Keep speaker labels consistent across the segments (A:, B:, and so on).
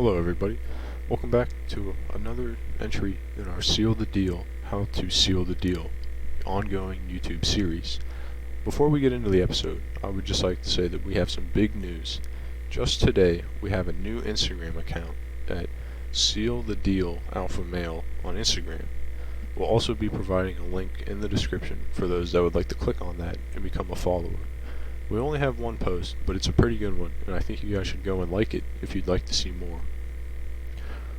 A: Hello everybody, welcome back to another entry in our Seal the Deal, How to Seal the Deal ongoing YouTube series. Before we get into the episode, I would just like to say that we have some big news. Just today, we have a new Instagram account at Seal the Deal Alpha Male on Instagram. We'll also be providing a link in the description for those that would like to click on that and become a follower. We only have one post, but it's a pretty good one, and I think you guys should go and like it if you'd like to see more.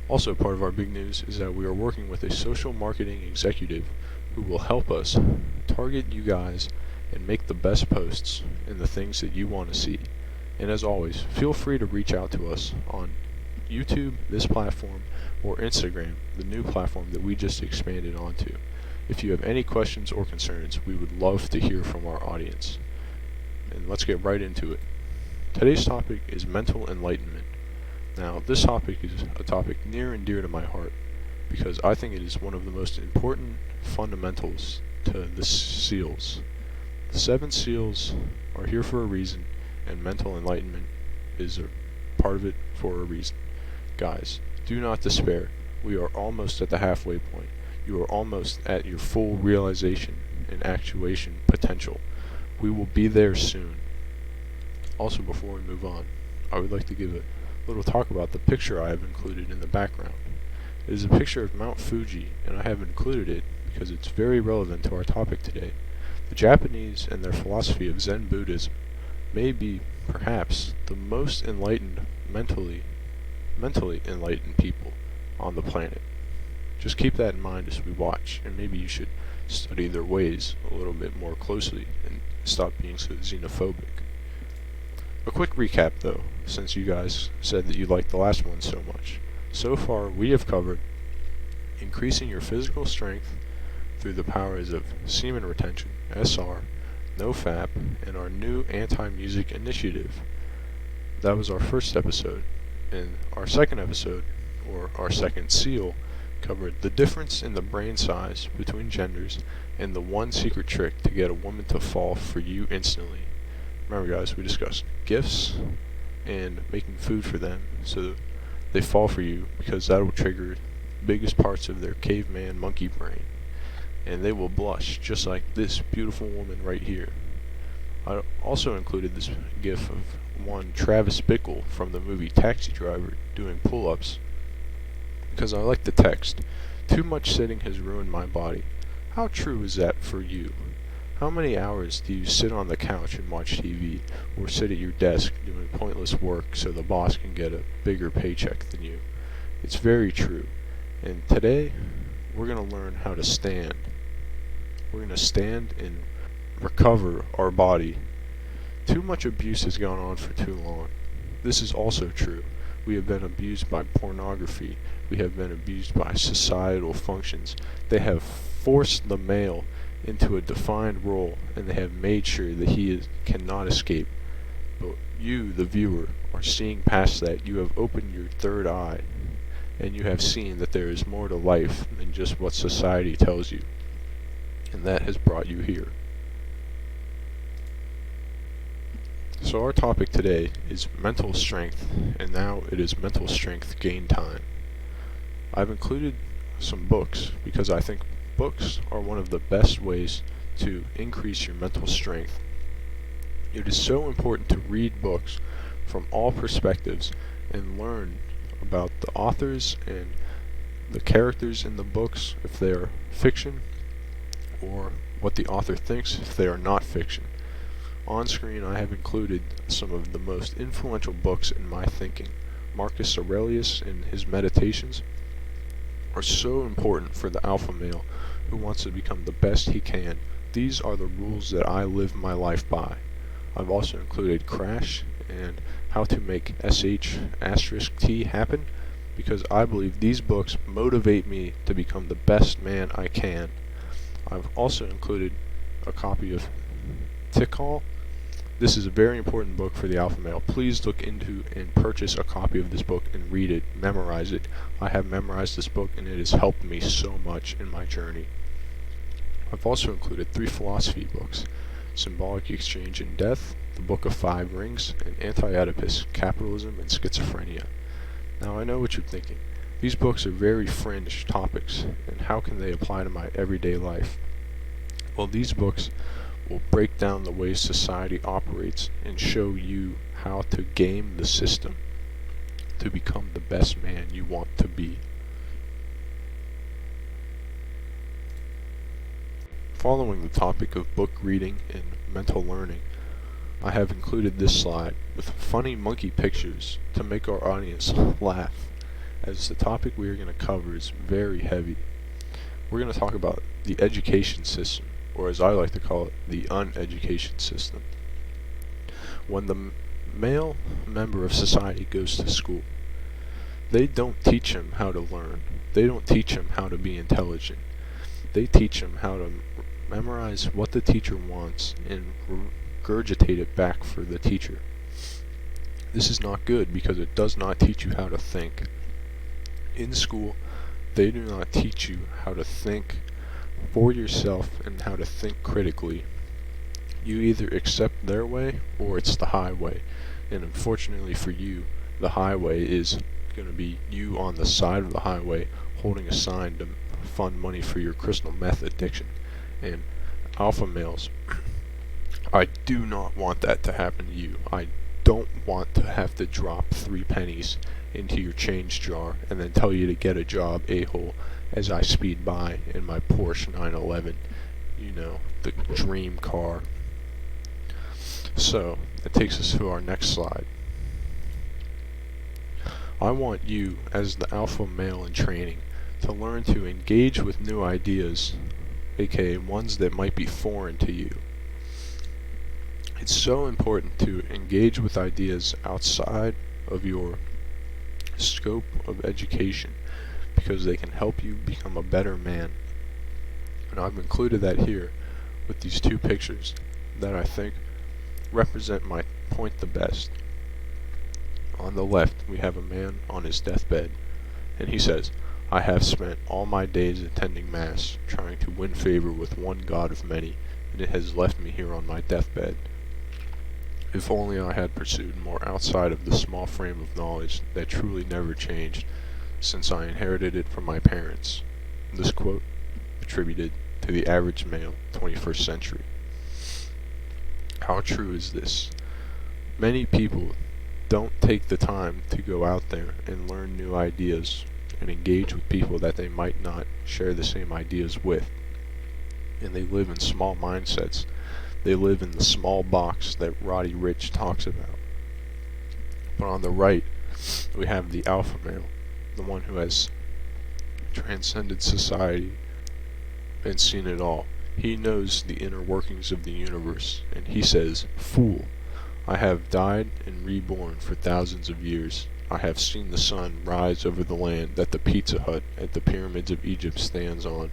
A: Also, part of our big news is that we are working with a social marketing executive who will help us target you guys and make the best posts and the things that you want to see. And as always, feel free to reach out to us on YouTube, this platform, or Instagram, the new platform that we just expanded onto. If you have any questions or concerns, we would love to hear from our audience. And let's get right into it. Today's topic is mental enlightenment. Now, this topic is a topic near and dear to my heart because I think it is one of the most important fundamentals to the SEALs. The 7 SEALs are here for a reason, and mental enlightenment is a part of it for a reason. Guys, do not despair. We are almost at the halfway point. You are almost at your full realization and actuation potential. We will be there soon. Also, before we move on, I would like to give a little talk about the picture I have included in the background. It is a picture of Mount Fuji, and I have included it because it's very relevant to our topic today. The Japanese and their philosophy of Zen Buddhism may be, perhaps, the most enlightened, mentally enlightened people on the planet. Just keep that in mind as we watch, and maybe you should study their ways a little bit more closely and stop being so xenophobic. A quick recap though, since you guys said that you liked the last one so much. So far we have covered increasing your physical strength through the powers of semen retention, SR, NoFap, and our new anti-music initiative. That was our first episode. And our second episode, or our second SEAL, covered the difference in the brain size between genders and the one secret trick to get a woman to fall for you instantly. Remember guys, we discussed gifts and making food for them so they fall for you because that will trigger the biggest parts of their caveman monkey brain. And they will blush just like this beautiful woman right here. I also included this gif of one Travis Bickle from the movie Taxi Driver doing pull-ups because I like the text. Too much sitting has ruined my body. How true is that for you? How many hours do you sit on the couch and watch TV, or sit at your desk doing pointless work so the boss can get a bigger paycheck than you? It's very true. And today, we're going to learn how to stand. We're going to stand and recover our body. Too much abuse has gone on for too long. This is also true. We have been abused by pornography. We have been abused by societal functions. They have forced the male into a defined role, and they have made sure that he cannot escape. But you, the viewer, are seeing past that. You have opened your third eye, and you have seen that there is more to life than just what society tells you. And that has brought you here. So our topic today is mental strength, and now it is mental strength gain time. I've included some books because I think books are one of the best ways to increase your mental strength. It is so important to read books from all perspectives and learn about the authors and the characters in the books if they are fiction, or what the author thinks if they are not fiction. On screen I have included some of the most influential books in my thinking. Marcus Aurelius and his Meditations are so important for the alpha male who wants to become the best he can. These are the rules that I live my life by. I've also included Crash and How to Make SH*T happen because I believe these books motivate me to become the best man I can. I've also included a copy of Tikal. This is a very important book for the alpha male. Please look into and purchase a copy of this book and read it, memorize it. I have memorized this book and it has helped me so much in my journey. I've also included 3 philosophy books: Symbolic Exchange and Death, The Book of 5 Rings, and Anti-Oedipus, Capitalism and Schizophrenia. Now I know what you're thinking. These books are very fringe topics, and how can they apply to my everyday life? Well, these books will break down the way society operates and show you how to game the system to become the best man you want to be. Following the topic of book reading and mental learning, I have included this slide with funny monkey pictures to make our audience laugh, as the topic we are going to cover is very heavy. We're going to talk about the education system, or as I like to call it, the uneducation system. When the male member of society goes to school, they don't teach him how to learn. They don't teach him how to be intelligent. They teach him how to memorize what the teacher wants and regurgitate it back for the teacher. This is not good because it does not teach you how to think. In school, they do not teach you how to think for yourself and how to think critically. You either accept their way or it's the highway. And unfortunately for you, the highway is going to be you on the side of the highway holding a sign to fund money for your crystal meth addiction. And alpha males, I do not want that to happen to you. I don't want to have to drop 3 pennies into your change jar and then tell you to get a job, a-hole, as I speed by in my Porsche 911, you know, the dream car. So, that takes us to our next slide. I want you, as the alpha male in training, to learn to engage with new ideas, aka ones that might be foreign to you. It's so important to engage with ideas outside of your scope of education because they can help you become a better man. And I've included that here with these 2 pictures that I think represent my point the best. On the left, we have a man on his deathbed, and he says, I have spent all my days attending Mass, trying to win favor with one God of many, and it has left me here on my deathbed. If only I had pursued more outside of the small frame of knowledge that truly never changed, since I inherited it from my parents. This quote attributed to the average male, 21st century. How true is this? Many people don't take the time to go out there and learn new ideas and engage with people that they might not share the same ideas with. And they live in small mindsets. They live in the small box that Roddy Ricch talks about. But on the right, we have the alpha male, the one who has transcended society and seen it all. He knows the inner workings of the universe, and he says, Fool, I have died and reborn for thousands of years. I have seen the sun rise over the land that the Pizza Hut at the pyramids of Egypt stands on.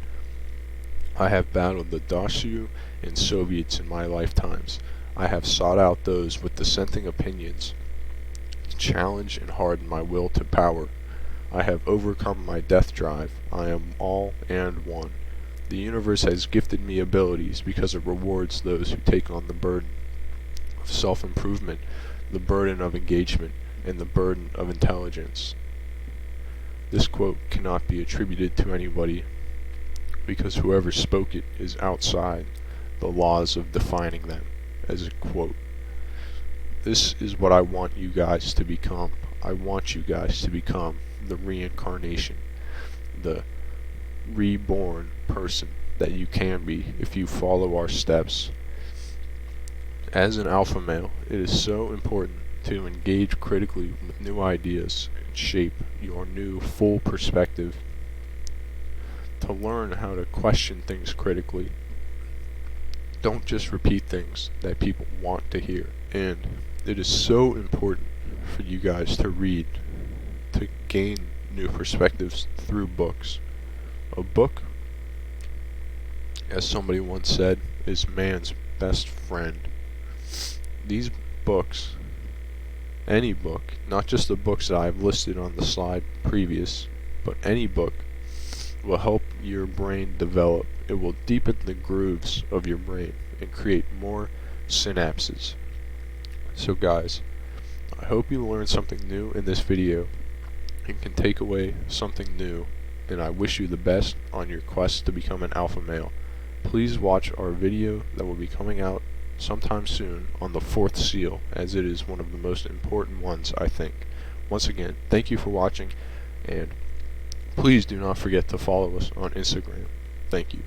A: I have battled the Daciu and Soviets in my lifetimes. I have sought out those with dissenting opinions, challenge and harden my will to power. I have overcome my death drive. I am all and one. The universe has gifted me abilities because it rewards those who take on the burden of self-improvement, the burden of engagement, and the burden of intelligence. This quote cannot be attributed to anybody because whoever spoke it is outside the laws of defining them as a quote. This is what I want you guys to become. I want you guys to become the reincarnation, the reborn person that you can be if you follow our steps. As an alpha male, it is so important to engage critically with new ideas and shape your new full perspective, to learn how to question things critically. Don't just repeat things that people want to hear. And it is so important for you guys to read, to gain new perspectives through books. A book, as somebody once said, is man's best friend. These books, any book, not just the books that I've listed on the slide previous, but any book will help your brain develop. It will deepen the grooves of your brain and create more synapses. So guys, I hope you learned something new in this video. and can take away something new, and I wish you the best on your quest to become an alpha male. Please watch our video that will be coming out sometime soon on the fourth seal, as it is one of the most important ones, I think. Once again, thank you for watching, and please do not forget to follow us on Instagram. Thank you.